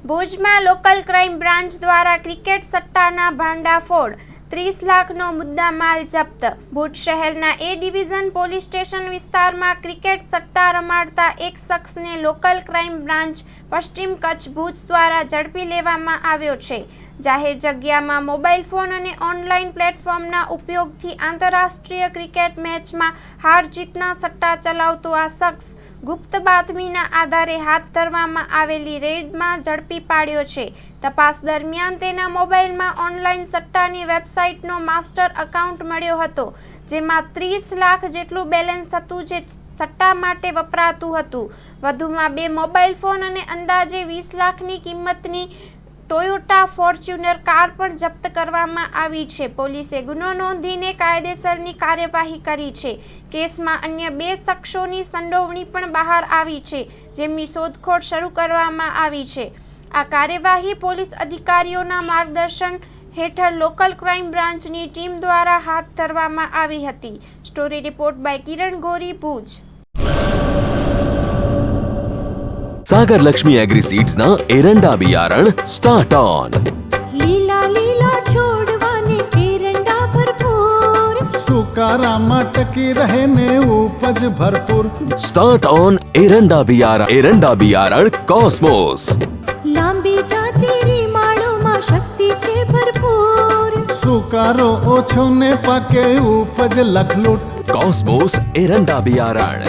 ભુજમાં local crime branch દ્વારા cricket સટ્ટાના ભાંડાફોડ, 30 લાખનો મુદ્દામાલ જપ્ત. ભુજ શહેરના એ ડિવિઝન પોલીસ સ્ટેશન વિસ્તારમાં ક્રિકેટ સટ્ટા રમાડતા એક શખ્સને લોકલ ક્રાઇમ બ્રાન્ચ પશ્ચિમ કચ્છ ભુજ દ્વારા ઝડપી લેવામાં આવ્યો છે. જાહેર જગ્યામાં મોબાઈલ ફોન અને ઓનલાઈન પ્લેટફોર્મના ઉપયોગથી આંતરરાષ્ટ્રીય ક્રિકેટ મેચમાં હાર જીતના સટ્ટા ચલાવતો આ શખ્સ ગુપ્ત બાતમીના આધારે હાથ ધરવામાં આવેલી રેડમાં ઝડપી પાડ્યો છે. તપાસ દરમિયાન તેના મોબાઈલમાં ઓનલાઈન સટ્ટાની વેબસાઇટનો માસ્ટર એકાઉન્ટ મળ્યો હતો, જેમાં 30 લાખ જેટલું બેલેન્સ હતું જે સટ્ટા માટે વપરાતું હતું. વધુમાં 2 મોબાઈલ ફોન અને અંદાજે 20 લાખની કિંમતની ટોયોટા ફોર્ચ્યુનર કાર પણ જપ્ત કરવામાં આવી છે. પોલીસે ગુનો નોંધીને કાયદેસરની કાર્યવાહી કરી છે. કેસમાં અન્ય 2 શખ્સોની સંડોવણી પણ બહાર આવી છે, જેમની શોધખોળ શરૂ કરવામાં આવી છે. આ કાર્યવાહી પોલીસ અધિકારીઓના માર્ગદર્શન હેઠળ લોકલ ક્રાઇમ બ્રાન્ચની ટીમ દ્વારા હાથ ધરવામાં આવી હતી. Story report by Kiran Gori, Bhuj. Sagar Lakshmi agree seeds ना एरंडा बियारण स्टार्ट ऑन. લીલા લીલા છોડવાને એરંડા ભરપૂર, સુકારામાં ટકી રહે ને ઉપજ ભરપૂર. स्टार्ट ऑन एरंडा बियारण कॉस्मोस. લાંબી જાચેરી માળોમાં શક્તિ છે ભરપૂર. સુકારો ઓછો ને પાકે ઉપજ લખલૂટ. कॉस्मोस एरंडा बियारण.